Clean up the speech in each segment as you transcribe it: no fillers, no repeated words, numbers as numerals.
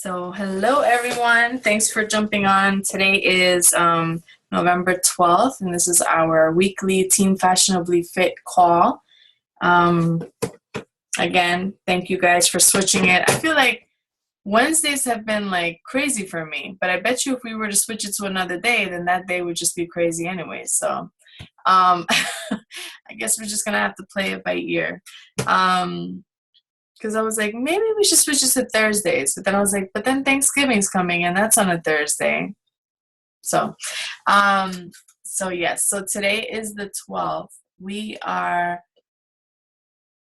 So, hello everyone. Thanks for jumping on. Today is November 12th, and this is our weekly Team Fashionably Fit call. Again, thank you guys for switching it. I feel like Wednesdays have been like crazy for me, but I bet you if we were to switch it to another day, then that day would just be crazy anyway. So, I guess we're just gonna have to play it by ear. Because I was like, maybe we should switch it to Thursdays. But then I was like, but then Thanksgiving's coming and that's on a Thursday. So, yes. So today is the 12th. We are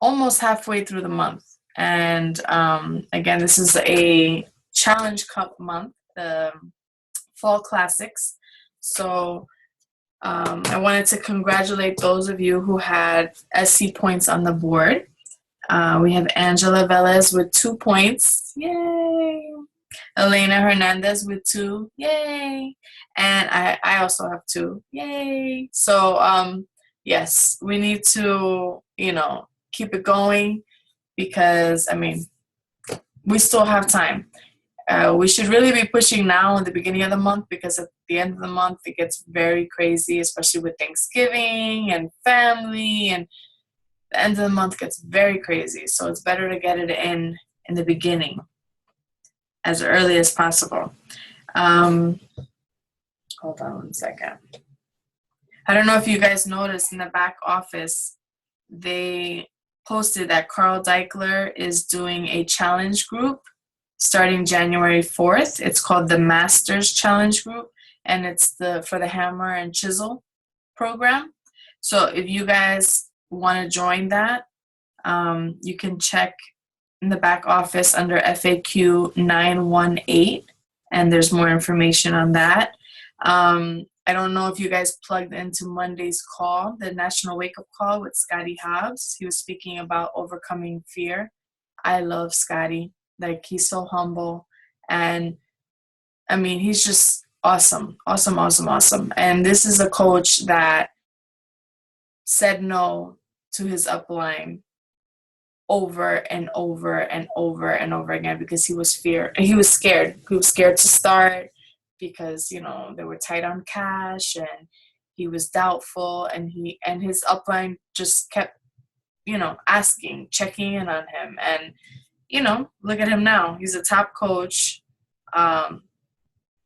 almost halfway through the month. And again, this is a Challenge Cup month, the Fall Classics. So I wanted to congratulate those of you who had SC points on the board. We have Angela Velez with 2 points. Yay! Elena Hernandez with 2. Yay! And I also have 2. Yay! So, yes, we need to, keep it going because, we still have time. We should really be pushing now in the beginning of the month because at the end of the month it gets very crazy, especially with Thanksgiving and family, and the end of the month gets very crazy. So it's better to get it in the beginning as early as possible. Hold on one second. I don't know if you guys noticed in the back office, they posted that Carl Deichler is doing a challenge group starting January 4th. It's called the Masters Challenge Group, and it's for the Hammer and Chisel program. So if you guys want to join that, you can check in the back office under FAQ 918, and there's more information on that. I don't know if you guys plugged into Monday's call, the National Wake Up Call with Scotty Hobbs. He was speaking about overcoming fear. I love Scotty. Like, he's so humble, and he's just awesome. And this is a coach that said no to his upline over and over and over and over again because he was scared. He was scared to start because, they were tight on cash and he was doubtful, and his upline just kept, asking, checking in on him. And, look at him now. He's a top coach.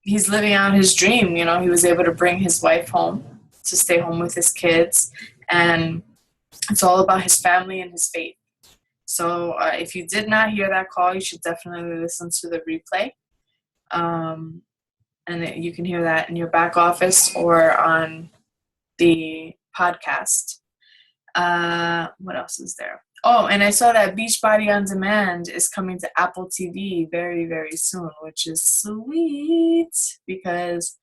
He's living out his dream. He was able to bring his wife home to stay home with his kids. And it's all about his family and his faith. So if you did not hear that call, you should definitely listen to the replay. And you can hear that in your back office or on the podcast. What else is there? Oh, and I saw that Beachbody On Demand is coming to Apple TV very, very soon, which is sweet because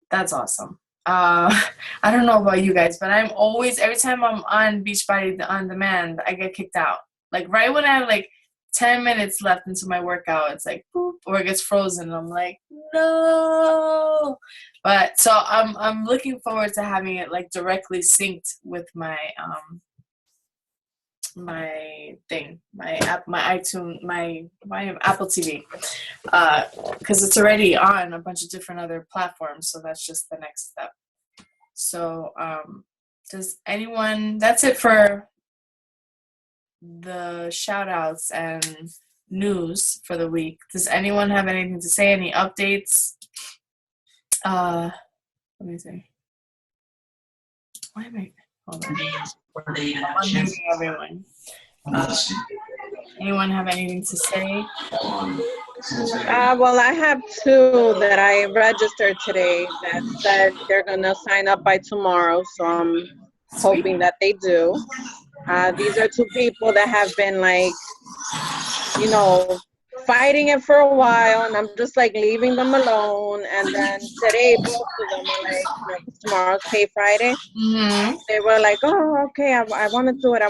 that's awesome. I don't know about you guys, but every time I'm on Beachbody On Demand, I get kicked out. Like right when I have like 10 minutes left into my workout, it's like boop, or it gets frozen. And I'm like, no. But so I'm looking forward to having it like directly synced with my my iTunes, my Apple TV, because it's already on a bunch of different other platforms. So that's just the next step. So that's it for the shout outs and news for the week. Does anyone have anything to say? Any updates? Let me see. Why am I? Hold on. I'm unmuting everyone. Anyone have anything to say? Well, I have 2 that I registered today that said they're going to sign up by tomorrow. So I'm hoping that they do. These are 2 people that have been fighting it for a while, and I'm just leaving them alone. And then today, both of them are tomorrow's Pay Friday. Mm-hmm. They were like, oh, okay, I want to do it.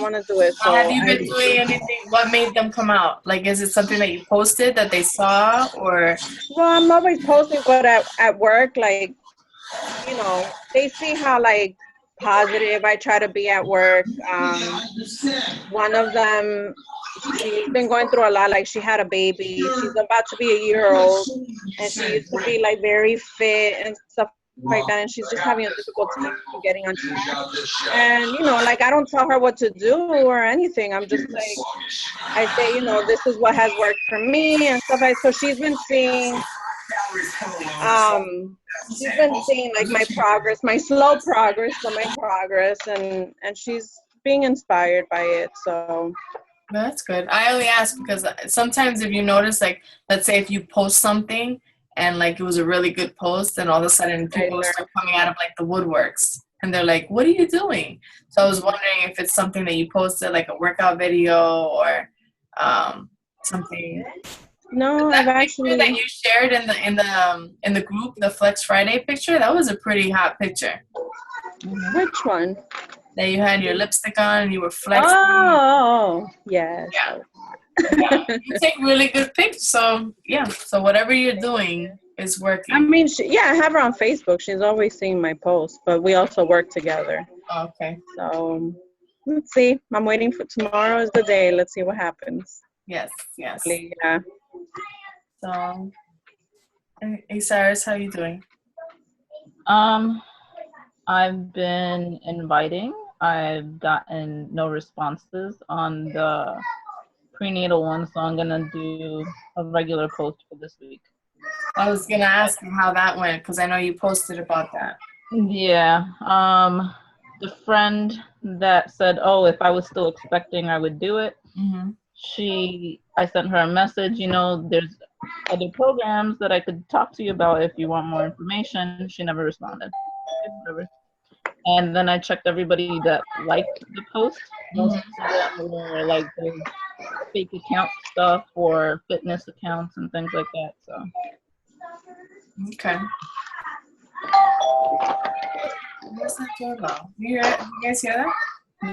So have you been doing anything? What made them come out? Like, is it something that you posted that they saw, or? Well, I'm always posting, but at work, they see how positive I try to be at work. One of them, she's been going through a lot. Like, she had a baby. She's about to be a year old, and she used to be like very fit and stuff like that. And she's just having a difficult time getting on track. And like, I don't tell her what to do or anything. I'm just like, I say, this is what has worked for me and stuff like. So she's been seeing like my progress, my slow progress, but my progress, and she's being inspired by it. So that's good. I only ask because sometimes if you notice, like, let's say if you post something and like it was a really good post, and all of a sudden people start coming out of like the woodworks and they're like, what are you doing? So I was wondering if it's something that you posted, like a workout video or something. No, that I've picture actually. that you shared in the group, the Flex Friday picture, that was a pretty hot picture. Which one? That you had your lipstick on and you were flexing. Oh, yes. Yeah. Yeah. You take really good pictures. So yeah. So whatever you're doing is working. I mean, I have her on Facebook. She's always seeing my posts, but we also work together. Oh, okay. So let's see. I'm waiting for tomorrow is the day. Let's see what happens. Yes. Yeah. So, hey Cyrus, how you doing? I've been inviting. I've gotten no responses on the prenatal one, so I'm gonna do a regular post for this week. I was gonna ask you how that went because I know you posted about that. Yeah. The friend that said, "Oh, if I was still expecting, I would do it." Mm-hmm. I sent her a message. There's other programs that I could talk to you about if you want more information. She never responded. Whatever. And then I checked everybody that liked the post. Most of them were like those fake account stuff or fitness accounts and things like that. So. Okay. What's that doorbell? You guys hear that?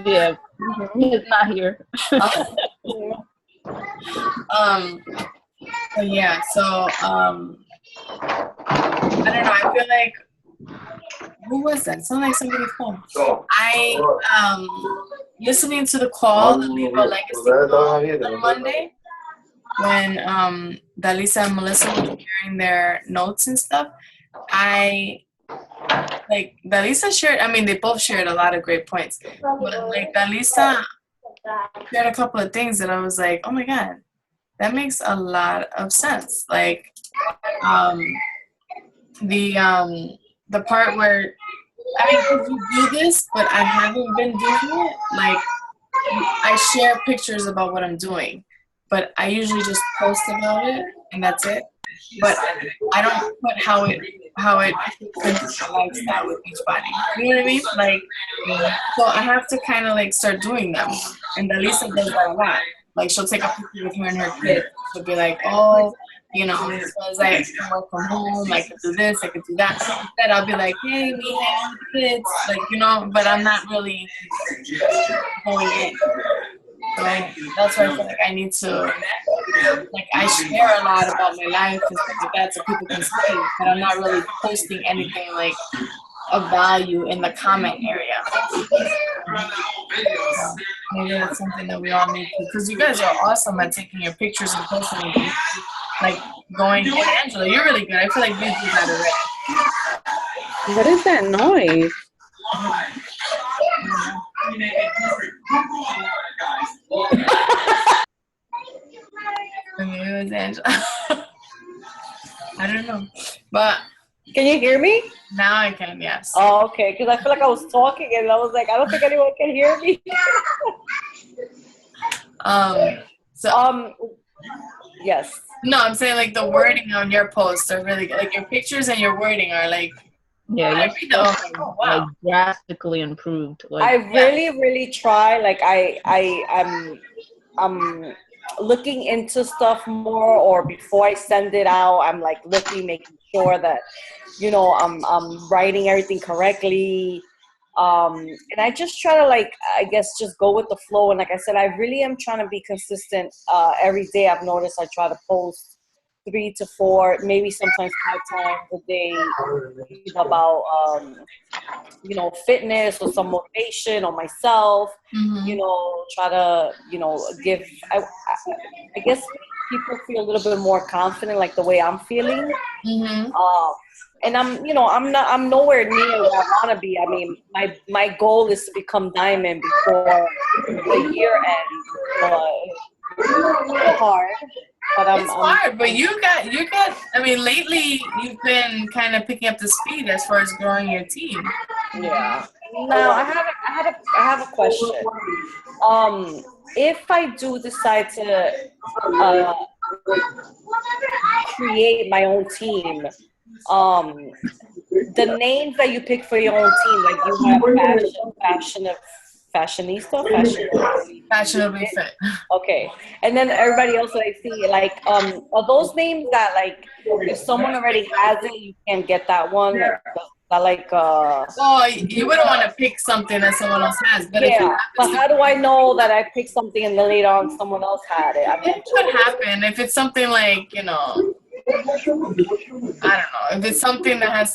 Yeah. He's not here. So yeah, I don't know, I feel like, who was that? Sounded like somebody's phone. Listening to the call, the Leave a Legacy call on Monday, when Dalisa and Melissa were sharing their notes and stuff, like Dalisa shared, I mean, they both shared a lot of great points, but like Dalisa shared a couple of things that I was like, oh my God, that makes a lot of sense. Like, the part where, I mean, you do this, but I haven't been doing it. Like, I share pictures about what I'm doing, but I usually just post about it, and that's it. But I don't put how it lifestyle with each body. You know what I mean? Like, so I have to kind of like start doing them. And Dalisa does that a lot. Like, she'll take a picture with her and her kid. She'll be like, oh, as I can work from home, I could do this, I could do that. Instead, I'll be like, hey, me and the kids, like, but I'm not really going in. So that's why I feel like I need to, like, I share a lot about my life and stuff like that so people can see, but I'm not really posting anything like of value in the comment area. So maybe that's something that we all need to, because you guys are awesome at taking your pictures and posting them. Like going, and Angela, you're really good. I feel like you do that already. What is that noise? Maybe it was Angela. I don't know, but can you hear me? Now I can, yes. Oh, okay, because I feel like I was talking and I was like, I don't think anyone can hear me. Yes. No, I'm saying like the wording on your posts are really good. Like your pictures and your wording are like, yeah, wow. Like drastically improved. Like, I really try. Like I'm looking into stuff more, or before I send it out, I'm like making sure that I'm writing everything correctly. And I just try to I guess just go with the flow. And like I said, I really am trying to be consistent every day. I've noticed I try to post 3 to 4, maybe sometimes 5 times a day about fitness or some motivation on myself. Try to give. I guess people feel a little bit more confident, like the way I'm feeling. And I'm nowhere near where I want to be. I mean, my goal is to become diamond before the year ends. It's hard. But it's hard, but you got. I mean, lately you've been kind of picking up the speed as far as growing your team. Yeah. Now I have a question. If I do decide to create my own team, the names that you pick for your own team, like you have Fashionably fit. Okay, and then everybody else that I see, like, are those names that, like, if someone already has it, you can't get that one? Well, you wouldn't want to pick something that someone else has, but but how do I know that I picked something and then later on someone else had it? I mean, it could happen if it's something like, I don't know, if it's something that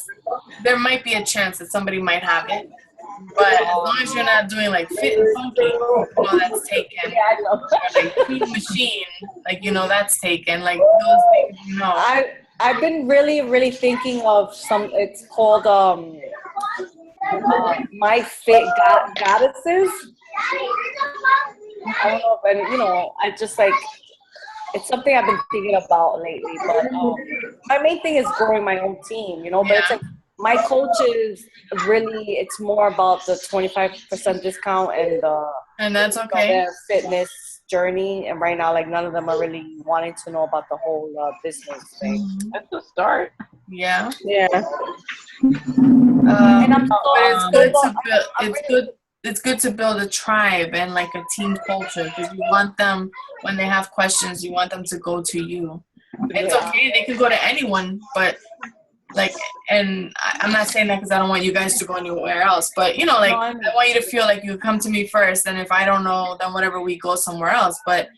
there might be a chance that somebody might have it. But as long as you're not doing like fit and funky, that's taken. Yeah, I know. Or like Clean Machine, like that's taken. Like those things, I've been really, really thinking of some. It's called My Fit Goddesses. I don't know if, I just like. It's something I've been thinking about lately. But my main thing is growing my own team. But it's like. My coaches really, it's more about the 25% discount and that's okay. Their fitness journey. And right now, like, none of them are really wanting to know about the whole business thing. That's a start. Yeah. Yeah. It's good to build a tribe and like a team culture, because you want them, when they have questions, you want them to go to you. It's okay, they can go to anyone, but and I'm not saying that because I don't want you guys to go anywhere else, but I want you to feel like you come to me first, and if I don't know, then whatever, we go somewhere else. But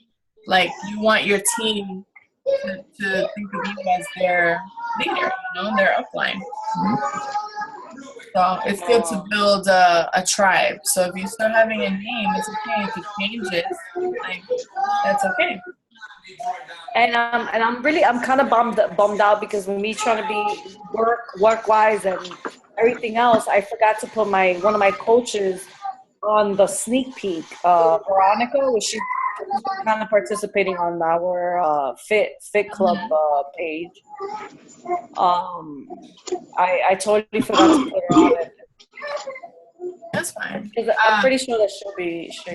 like, you want your team to think of you as their leader, their upline. So it's good to build a tribe. So if you start having a name, it's okay if you change it. Like, that's okay. And I'm kind of bummed out because when me trying to be work wise and everything else, I forgot to put one of my coaches on the sneak peek. Veronica, which she's kind of participating on our fit club page. I totally forgot to put her on it. That's fine. Because I'm pretty sure that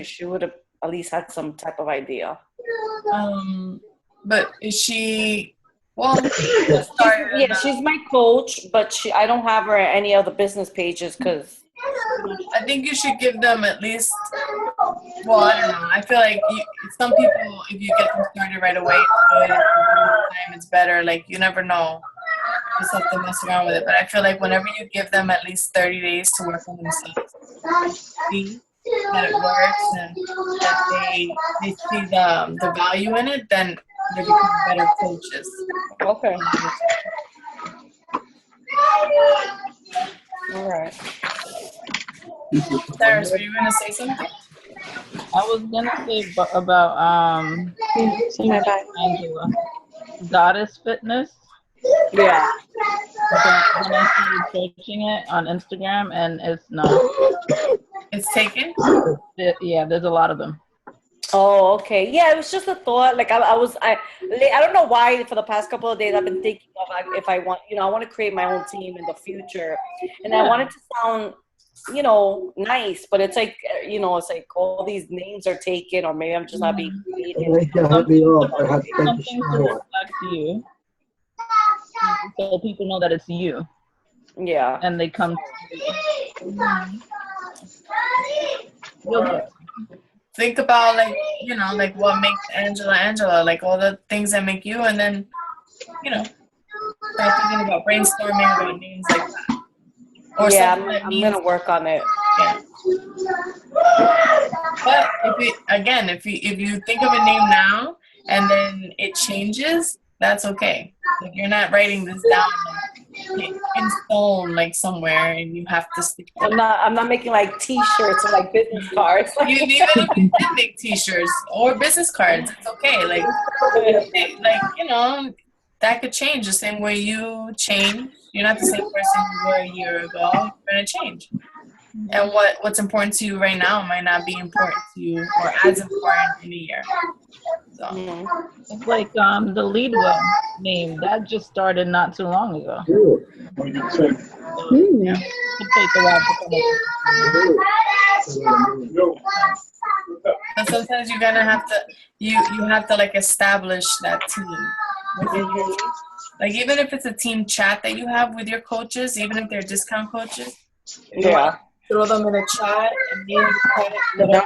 she would have at least had some type of idea. But is she? Well, she's my coach, but I don't have her at any of the business pages because. I think you should give them at least. Well, I don't know. I feel like some people, if you get them started right away, it's better. Like, you never know. You just have to mess around with it. But I feel like whenever you give them at least 30 days to work on themselves, see that it works and that they see the value in it, then they become better coaches. Okay. All right. Sarah, were you gonna say something? I was gonna say about Angela, Goddess Fitness. Yeah. But when I started searching it on Instagram, and it's not. It's taken? Yeah, there's a lot of them. Oh, okay. Yeah, it was just a thought. Like, I don't know why for the past couple of days I've been thinking of if I want, I want to create my own team in the future, and I want it to sound, nice, but it's like, it's like all these names are taken, or maybe I'm just not being creative. Something to reflect you, so people know that it's you. Yeah. And they come to you. Think about, like what makes Angela, like all the things that make you, and then, start thinking about brainstorming about names like that. Or I'm going to work on it. Yeah. But if you think of a name now and then it changes, that's okay. Like you're not writing this down like, in stone like somewhere, and you have to stick. I'm not making like T-shirts or like business cards. You even if you can make T-shirts or business cards, it's okay. Like you know, that could change the same way you change. You're not the same person you were a year ago. You're gonna change. And what's important to you right now might not be important to you or as important in a year. So It's like the lead web name that just started not too long ago. yeah. It takes a while to But sometimes you're gonna have to you have to like establish that team. Like even if it's a team chat that you have with your coaches, even if they're discount coaches, Yeah. throw them in a chat and name the chat,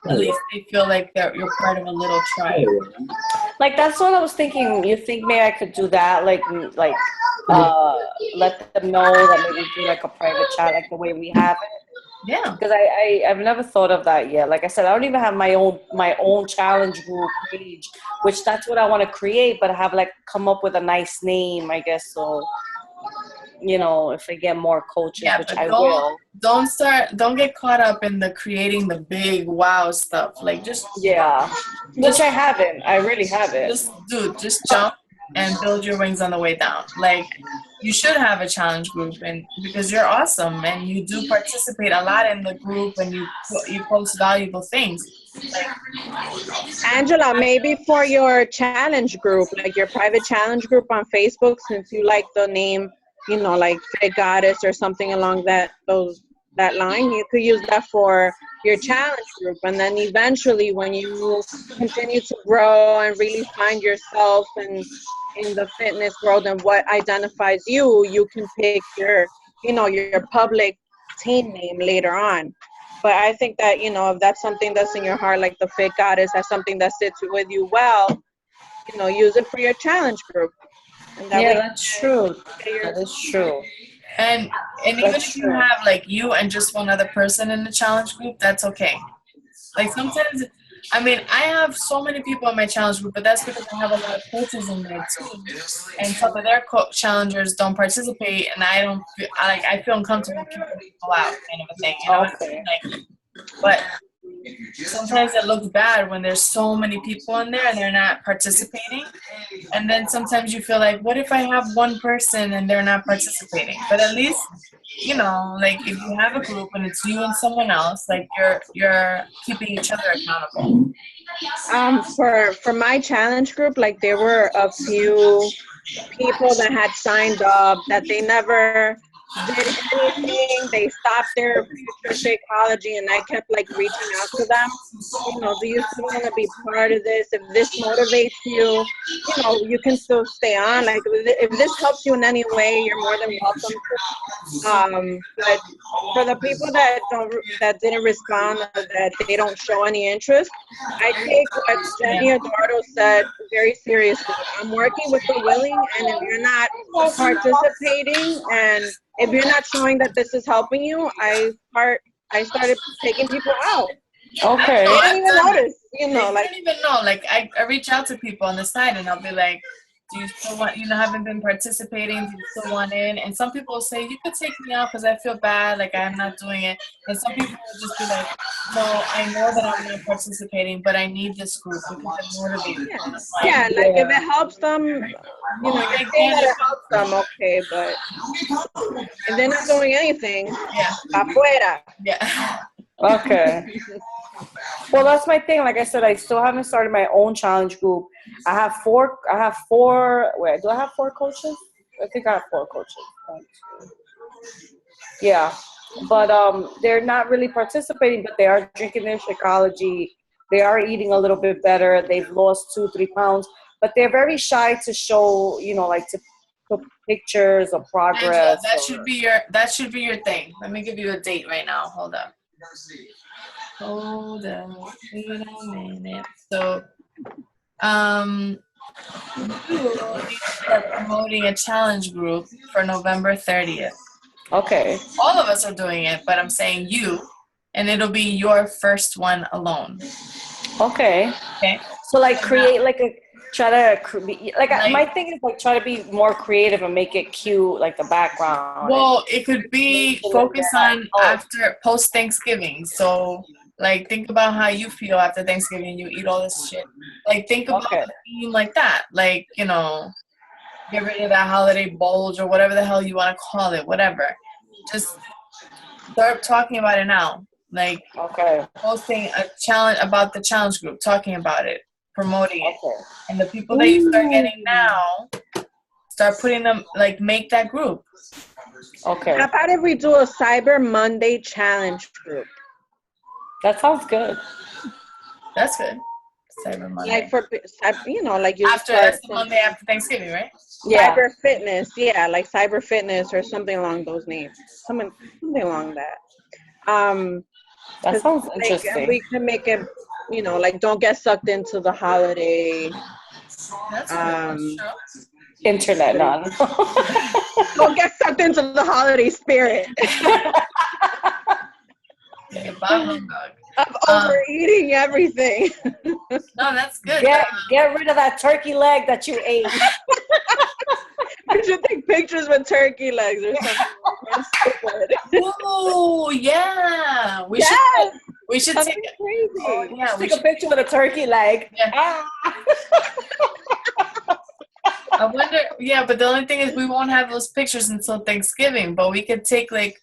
at least they feel like you're part of a little tribe. Like that's what I was thinking. You think maybe I could do that? Like let them know that maybe do like a private chat, like the way we have it. Yeah. Because I've never thought of that yet. Like I said, I don't even have my own challenge group page, which that's what I want to create. But I have like come up with a nice name, I guess. So you know, if I get more coaches, Yeah, which but I will. Don't get caught up in the creating the big wow stuff. Like which I haven't. I really haven't. Just jump and build your wings on the way down. Like you should have a challenge group, and because you're awesome and you do participate a lot in the group and you post valuable things. Angela, maybe for your challenge group, like your private challenge group on Facebook, since you like the name, you know, like Fit Goddess or something along that line, you could use that for your challenge group. And then eventually when you continue to grow and really find yourself and in the fitness world and what identifies you, you can pick your public team name later on. But I think that, you know, if that's something that's in your heart, like the Fit Goddess, that's something that sits with you well, you know, use it for your challenge group. And that way That's true. That is true. And even if you have like you and just one other person in the challenge group, that's okay. Like sometimes, I mean, I have so many people in my challenge group, but that's because I have a lot of coaches in there too. And some of their challengers don't participate, and I feel uncomfortable kicking people out, kind of a thing. You know what I mean? Like, but sometimes it looks bad when there's so many people in there and they're not participating. And then sometimes you feel like, what if I have one person and they're not participating? But at least, you know, like if you have a group and it's you and someone else, like you're keeping each other accountable. For my challenge group, like there were a few people that had signed up that they never did anything. They stopped their future psychology, and I kept like reaching out to them. You know, do you still want to be part of this? If this motivates you, you know, you can still stay on. Like if this helps you in any way, you're more than welcome. But for the people that didn't respond, or that they don't show any interest, I take what Jenny Eduardo said very seriously. I'm working with the willing, and if you're not participating and if you're not showing that this is helping you, I started taking people out. Okay. I didn't even notice, you know, I don't even know. Like I reach out to people on the side and I'll be like, do you still want, haven't been participating, do you still want in? And some people will say, you could take me out because I feel bad, like I'm not doing it. And some people will just be like, no, I know that I'm not participating, but I need this group because it motivates me. Like if it helps them, you know, you're saying that it helps them, okay, but if they're not doing anything, afuera. Yeah. Okay. Well, that's my thing. Like I said, I still haven't started my own challenge group. I have four. Wait, do I have 4 coaches? I think I have 4 coaches. Yeah, but they're not really participating, but they are drinking their Shakeology. They are eating a little bit better. They've lost 2-3 pounds, but they're very shy to show, you know, like to put pictures of progress. Angela, that should be your thing. Let me give you a date right now. Hold up. Wait a minute. So, you are promoting a challenge group for November 30th. Okay. All of us are doing it, but I'm saying you, and it'll be your first one alone. Okay. Okay. So like create like a my thing is like try to be more creative and make it cute, like the background. Well, it could be focused on after post Thanksgiving. So like think about how you feel after Thanksgiving. You eat all this shit. Like think about a theme like that. Like, you know, get rid of that holiday bulge or whatever the hell you want to call it. Whatever. Just start talking about it now. Like posting a challenge about the challenge group, talking about it, promoting it. And the people that you start getting now, start putting them, like, make that group. Okay. How about if we do a Cyber Monday challenge group? That sounds good. That's good. Cyber Monday. Like for, you know, like you after that's the Monday after Thanksgiving, right? Yeah. Cyber fitness, yeah, like cyber fitness or something along those names. Something along that. That sounds interesting. And we can make it, you know, like don't get sucked into the holiday. That's internet, no. Don't get sucked into the holiday spirit. Of overeating everything. No, that's good. Get rid of that turkey leg that you ate. We should take pictures with turkey legs or something. Oh yeah, we should take it crazy. Oh, yeah, we take a picture with a turkey leg. Yeah. I wonder. Yeah, but the only thing is we won't have those pictures until Thanksgiving. But we could take like.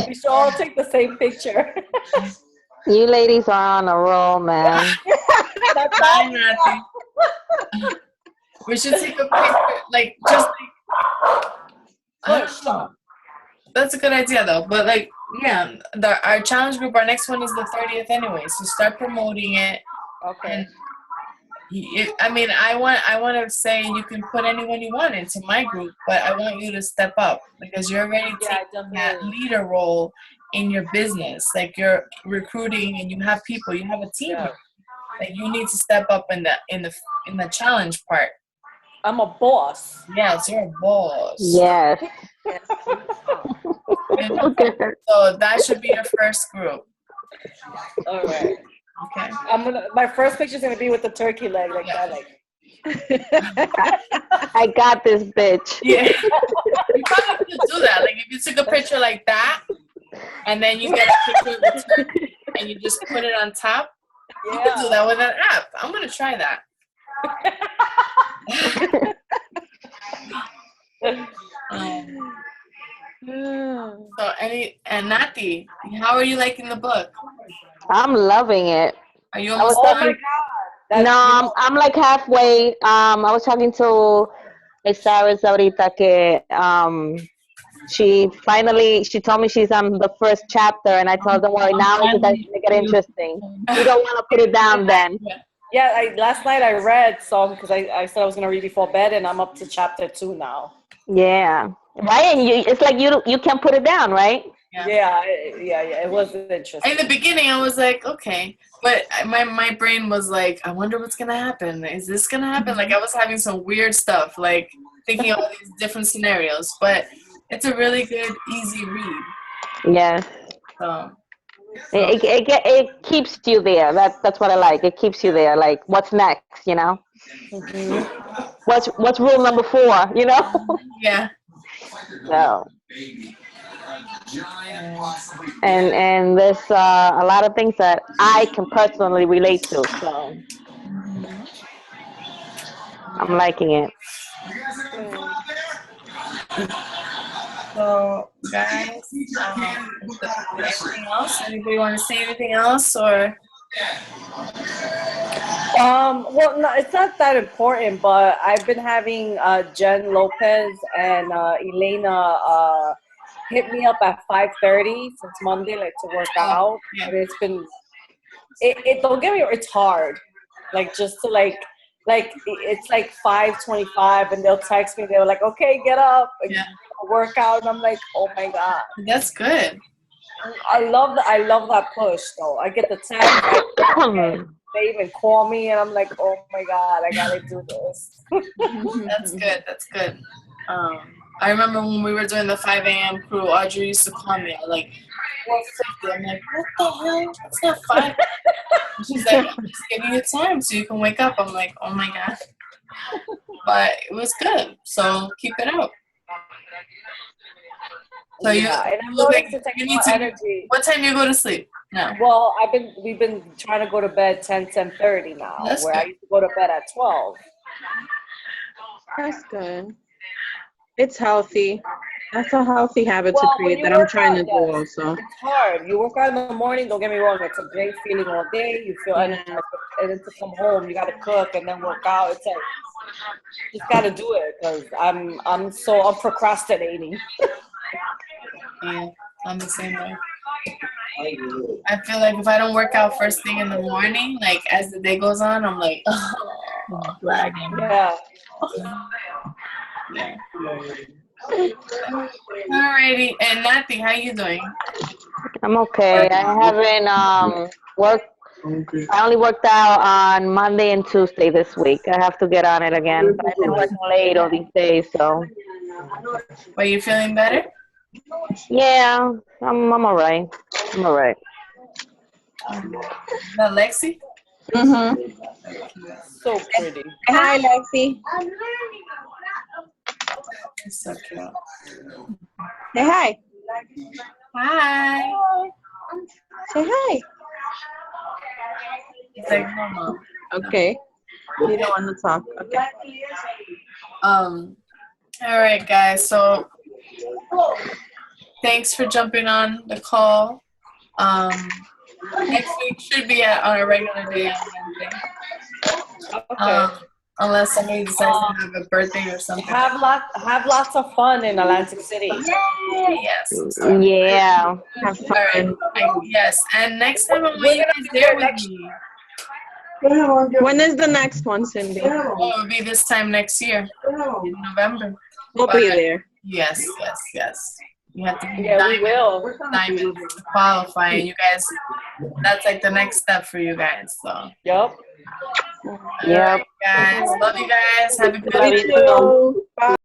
We should all take the same picture. You ladies are on a roll, man. That's nothing. We should take a picture, like just like. I don't know. That's a good idea, though. But like, yeah, our challenge group, our next one is the 30th anyway. So start promoting it. Okay. I mean, I want to say you can put anyone you want into my group, but I want you to step up because you're already taking that leader role in your business. Like you're recruiting and you have people, you have a team. Yeah. Like you need to step up in the challenge part. I'm a boss. Yes, you're a boss. Yes. So that should be your first group. All right. Okay. My first picture is gonna be with the turkey leg, like that, like. I got this, bitch. Yeah. You probably could do that. Like if you took a picture like that, and then you get a picture of the turkey, and you just put it on top. Yeah. You could do that with an app. I'm gonna try that. And Nati, how are you liking the book? I'm loving it. Are you almost done? No, I'm like halfway. I was talking to Sarah's ahorita que she told me she's on the first chapter, and I told her, well, now it's going to get interesting. You don't want to put it down then. Yeah, last night I read some because I said I was going to read before bed, and I'm up to chapter 2 now. Yeah. Right, and it's like you can't put it down, right? Yeah, it was interesting. In the beginning, I was like, okay, but my brain was like, I wonder what's gonna happen. Is this gonna happen? Like I was having some weird stuff, like thinking of all these different scenarios. But it's a really good, easy read. Yes. So. It keeps you there. That's what I like. It keeps you there. Like, what's next? You know. Mm-hmm. What's rule number 4? You know. Yeah. So. And there's a lot of things that I can personally relate to. So. I'm liking it. So, guys, anything else? Anybody want to say anything else, or? Well, no, it's not that important, but I've been having Jen Lopez and Elena hit me up at 5:30 since Monday, like to work out. Yeah. And it's been, don't get me wrong, it's hard. Like just to like it's like 5:25, and they'll text me. They're like, "Okay, get up, and work out," and I'm like, "Oh my god, that's good." I love that push though. I get the text. They even call me, and I'm like, "Oh my god, I gotta do this." That's good. I remember when we were doing the 5 a.m. crew, Audrey used to call me at like 4:50. I'm like, what the hell? It's not 5. She's like, I'm just giving you time so you can wake up. I'm like, oh my God. But it was good. So keep it up. So yeah, and I'm look noticing like to take you more need to. energy. What time you go to sleep? No. Well, we've been trying to go to bed 10:30 now, That's where I good. used to go to bed at 12. That's good. It's healthy. That's a healthy habit to Well, when create you that I'm work trying out, to do yes, also. it's hard. You work out in the morning, don't get me wrong, it's a great feeling all day. You feel Yeah. energized, and then to come home, you got to cook and then work out. It's like, just got to do it because I'm procrastinating. Yeah, I'm the same way. I feel like if I don't work out first thing in the morning, like as the day goes on, I'm like, oh, Dragging. Yeah. yeah. Alrighty, and Nathy, how you doing? I'm okay. I haven't worked. I only worked out on Monday and Tuesday this week. I have to get on it again. But I've been working late all these days, so Are you feeling better? yeah, I'm all right. I'm all right. Is that Lexi? Mm-hmm. So pretty. Hi, Lexi. It's so cute. Say hi. Hi. Say hi. It's like, no, Mom. Okay. You don't want to talk. Okay. All right, guys. So thanks for jumping on the call. Next week should be on a regular day on Wednesday. Okay. Unless somebody decides to have a birthday or something. Have lots of fun in Atlantic City. Yes. Yeah. Have All right. fun. Yes. And next time I want you guys there with me. When is the next one, Cindy? Oh, it will be this time next year in November. We'll be there. Yes. You have to be Yeah, we will. diamond to qualify, and you guys, that's like the next step for you guys. So, Yep. Yep. guys, love you guys. Have a good Love week. you too. Bye.